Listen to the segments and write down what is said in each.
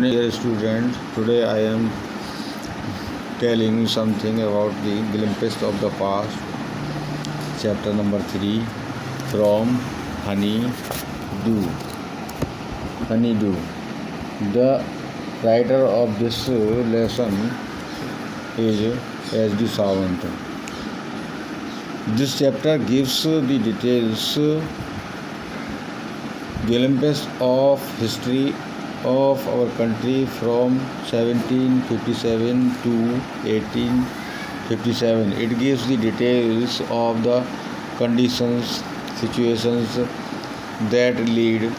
Dear students, today I am telling you something about the glimpses of the past, chapter number 3, from Honeydew. Honeydew. The writer of this lesson is S.D. Sawant. This chapter gives the details, glimpses of history of our country from 1757 to 1857. It gives the details of the conditions, situations that lead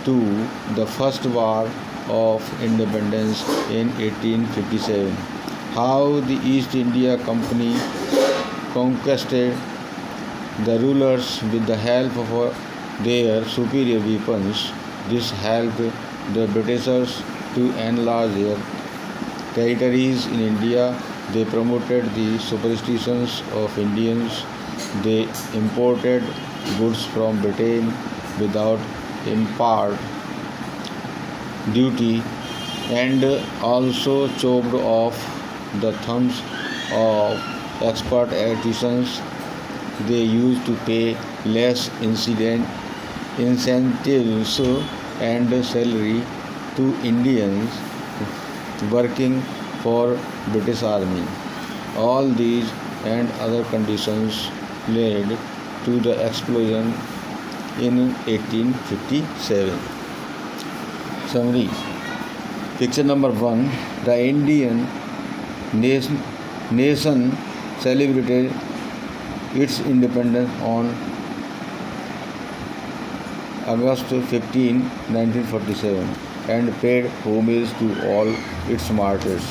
to the first war of independence in 1857. How the East India Company conquered the rulers with the help of their superior weapons. This helped the Britishers to enlarge their territories in India. They promoted the superstitions of Indians. They imported goods from Britain without import duty and also chopped off the thumbs of expert artisans. They used to pay less incentives and salary to Indians working for British Army. All these and other conditions led to the explosion in 1857. Summary. Picture number 1. The Indian nation celebrated its independence on August 15, 1947 and paid homage to all its martyrs.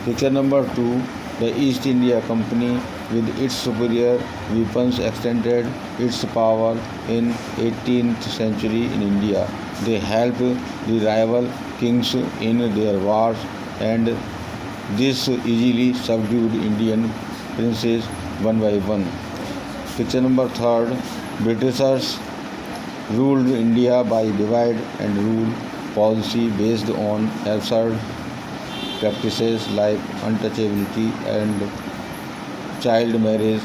Picture number 2. The East India Company with its superior weapons extended its power in 18th century in India. They helped the rival kings in their wars and this easily subdued Indian princes one by one. Picture number 3. Britishers ruled India by divide and rule policy based on absurd practices like untouchability and child marriage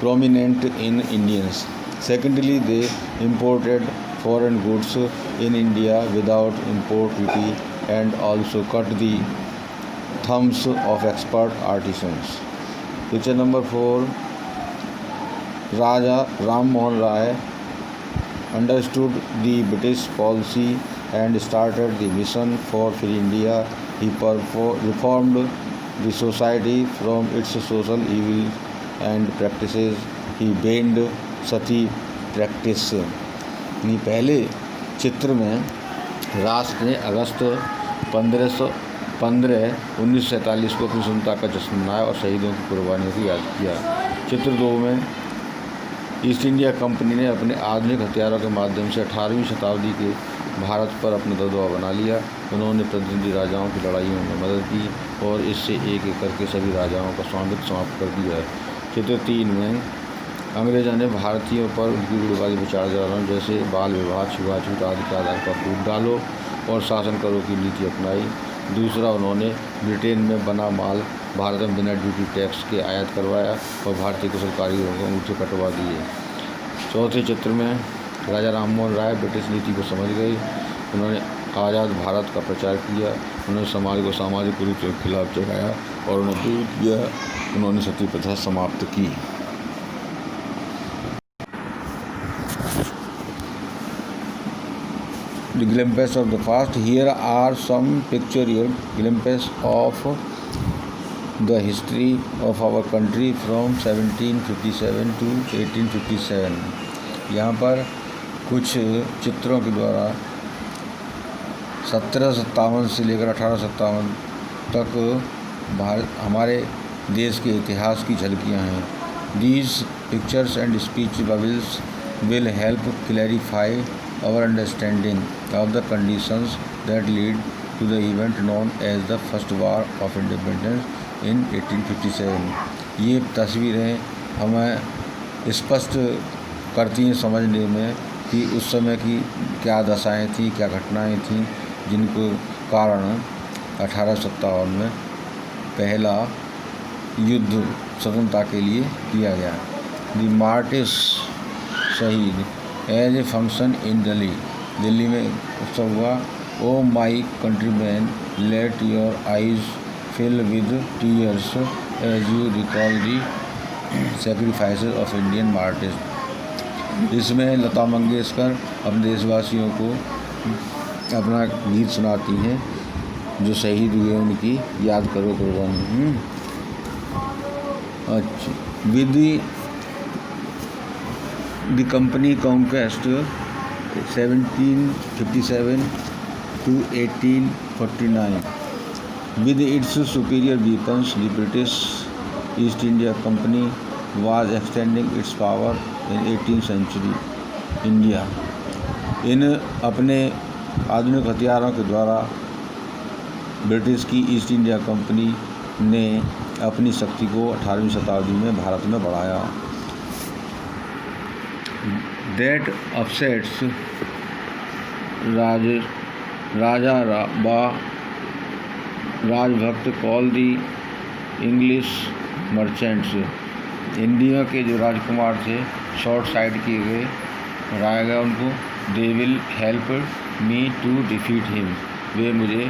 prominent in Indians. Secondly, they imported foreign goods in India without import duty and also cut the thumbs of expert artisans. Picture number 4. Raja Ram Mohan Rai understood the British policy and started the mission for Free India. He reformed the society from its social evils and practices. He banned sati practice. पहले चित्र में राष्ट्र ने अगस्त 1947 को अपनी स्वतंत्रता का जश्न मनाया और शहीदों की कुर्बानियों को याद किया। चित्र 2 में ईस्ट इंडिया कंपनी ने अपने आधुनिक हथियारों के माध्यम से 18वीं शताब्दी के भारत पर अपना दबदबा बना लिया। उन्होंने प्रतिद्वंदी राजाओं की लड़ाइयों में मदद की और इससे एक एक करके सभी राजाओं का स्वामित्व समाप्त कर दिया है। चित्र 3 में अंग्रेज़ों ने भारतीयों पर उनकी रूढ़िवादी विचारधाराओं जैसे बाल विवाह, छुआछूत आदि के आधार पर फूट डालो और शासन करो की नीति अपनाई। दूसरा, उन्होंने ब्रिटेन में बना माल भारत में बिना ड्यूटी टैक्स के आयात करवाया और भारतीय कुशल कारीगरों को अंगूठे कटवा दिए। चौथे चित्र में राजा राम मोहन राय ब्रिटिश नीति को समझ गए। उन्होंने आज़ाद भारत का प्रचार किया। उन्होंने समाज को सामाजिक कुरीतियों के खिलाफ जगाया और उन्हें दूर किया। उन्होंने सती प्रथा समाप्त की। The glimpses of the past. Here are some pictorial glimpses of the history of our country from 1757 to 1857. यहाँ पर कुछ चित्रों के द्वारा 1757 से लेकर 1857 तक हमारे देश के इतिहास की झलकियाँ हैं। These pictures and speech bubbles will help clarify our understanding of the conditions that lead to the event known as the First War of Independence in 1857. ये तस्वीरें हमें स्पष्ट करती हैं समझने में कि उस समय की क्या दशाएं थीं, क्या घटनाएं थीं जिनको कारण 1857 में पहला युद्ध स्वतंत्रता के लिए किया गया। द मार्टिस शहीद as a function in Delhi में उत्सव हुआ। O my countrymen, let your eyes fill with tears as you recall the sacrifices of Indian martyrs. इसमें लता मंगेशकर अपने देशवासियों को अपना गीत सुनाती हैं जो शहीद हुए, उनकी याद करो कुर्बानी। अच्छा, with the company conquest 1757 to 1849 with its superior weapons, the British East India Company was extending its power in 18th century India। इन अपने आधुनिक हथियारों के द्वारा ब्रिटिश की ईस्ट इंडिया कंपनी ने अपनी शक्ति को 18वीं शताब्दी में भारत में बढ़ाया। That upsets राजभक्त call the English merchants. India के जो राजकुमार थे शॉर्ट साइड किए गए, हराया गया उनको। They will help me to defeat him, वे मुझे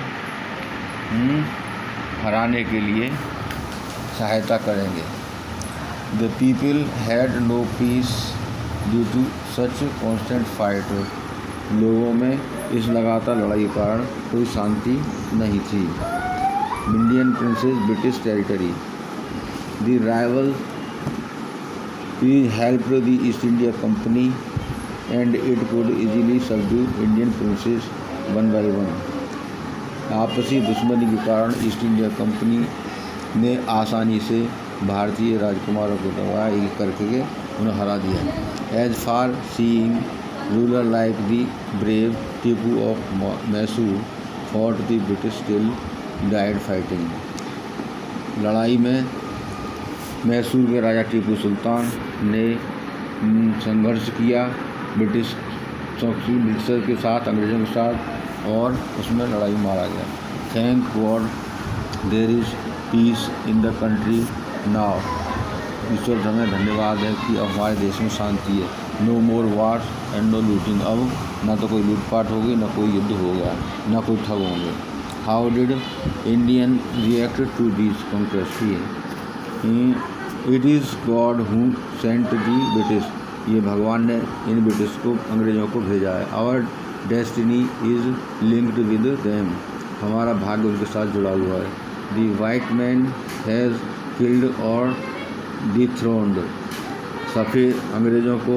हराने के लिए सहायता करेंगे। The people had no peace due to such constant fight, लोगों में इस लगातार लड़ाई के कारण कोई शांति नहीं थी। Indian princess British territory, the rival helped the east India company and it could easily subdue Indian princess one by one. आपसी दुश्मनी के कारण ईस्ट इंडिया कंपनी ने आसानी से भारतीय राजकुमारों को दबाया, एक करके उन्हें हरा दिया। As far seeing ruler like the brave Tipu of Mysore fought the British still died fighting. लड़ाई में मैसूर के राजा टीपू सुल्तान ने संघर्ष किया ब्रिटिश ब्रिटिशर के साथ, अंग्रेज़ों के साथ, और उसमें लड़ाई मारा गया। Thank God there is peace in the country now, ईश्वर हमें धन्यवाद है कि अब हमारे देश में शांति है। No more wars and no looting, अब ना तो कोई लूटपाट होगी, ना कोई युद्ध होगा, ना कोई ठग होंगे। How did Indian react to this conquest, it is God who sent the British, ये भगवान ने इन ब्रिटिश को, अंग्रेज़ों को भेजा है। Our destiny is linked with them, हमारा भाग्य उनके साथ जुड़ा हुआ है। The white man has killed और डिथ्रोन्ड, सफ़ेद अंग्रेज़ों को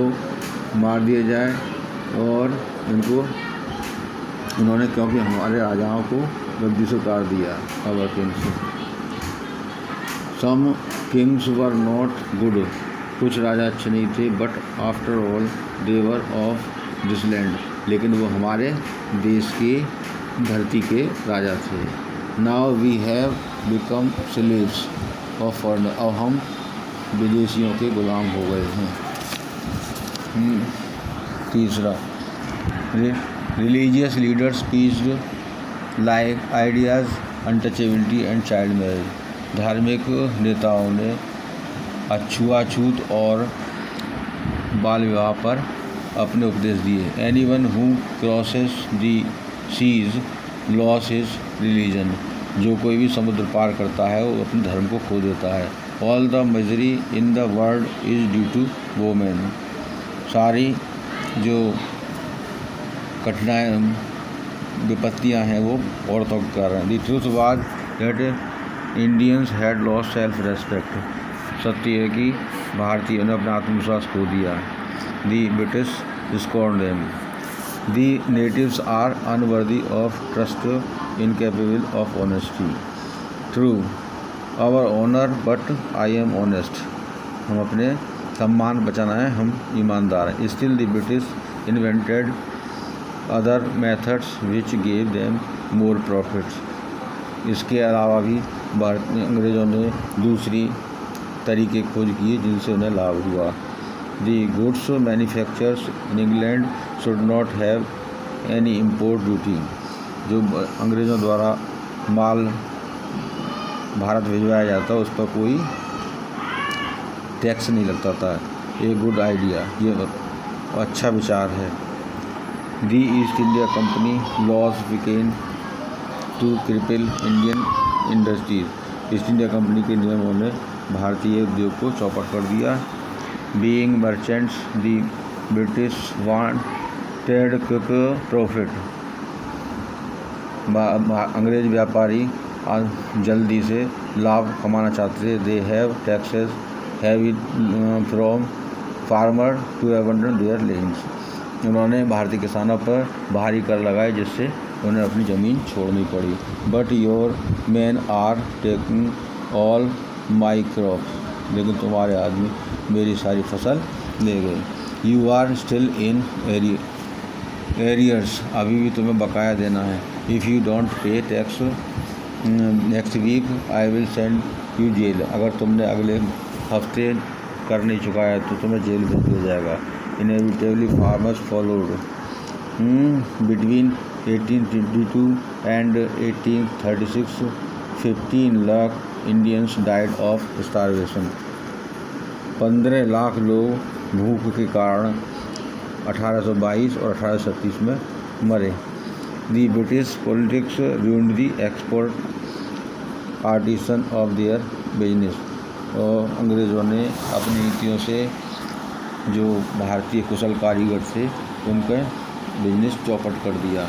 मार दिया जाए और उन्होंने क्योंकि हमारे राजाओं को गद्दी से उतार दिया। Our kings, some kings were not good, कुछ राजा अच्छे नहीं थे। But after all they were of this land, लेकिन वो हमारे देश की धरती के राजा थे। Now we have become slaves of foreigner, अब हम विदेशियों के गुलाम हो गए हैं। तीसरा, religious leaders praised like ideas untouchability and child marriage, धार्मिक नेताओं ने अछूआछूत और बाल विवाह पर अपने उपदेश दिए। Anyone who crosses the seas loses his religion, जो कोई भी समुद्र पार करता है वो अपने धर्म को खो देता है। All the misery in the world is due to women, सारी जो कठिनाई विपत्तियाँ हैं वो औरतों के कारण। The truth was that Indians had lost self respect, सत्य है कि भारतीयों ने अपना आत्मविश्वास खो दिया। The British scorn them, the natives are unworthy of trust, incapable of honesty. True our honour but I am honest, हम अपने सम्मान बचाना है, हम ईमानदार हैं। Still the British invented other methods which gave them more profits, इसके अलावा भी अंग्रेज़ों ने दूसरी तरीके खोज किए जिनसे उन्हें लाभ हुआ। The goods manufactures in England should not have any import duty. जो अंग्रेज़ों द्वारा माल भारत भिजवाया जाता उस पर कोई टैक्स नहीं लगता था। ए गुड आइडिया, ये अच्छा विचार है। The East India Company laws became to cripple Indian industries. East India Company के नियमों ने भारतीय उद्योग को चौपट कर दिया। Being merchants the British wanted quick profit. अंग्रेज व्यापारी जल्दी से लाभ कमाना चाहते थे। They have taxes heavy from farmer to abandon their lands. उन्होंने भारतीय किसानों पर भारी कर लगाए जिससे उन्हें अपनी ज़मीन छोड़नी पड़ी। But your man are taking all my crop. लेकिन तुम्हारे आदमी मेरी सारी फसल ले गए। You are still in arrears. अभी भी तुम्हें बकाया देना है। If you don't pay tax next week I will send you jail. अगर तुमने अगले हफ्ते कर नहीं चुकाया तो तुम्हें जेल भेज दिया जाएगा। Inevitably farmers followed. Between 1822 and 1836 15 lakh Indians died of starvation. 15 lakh लोग भूख के कारण 1822 और 1836 में मरे। The British politics ruined the export artisan of their business. और अंग्रेज़ों ने अपनी नीतियों से जो भारतीय कुशल कारीगर थे उनका बिजनेस चौपट कर दिया।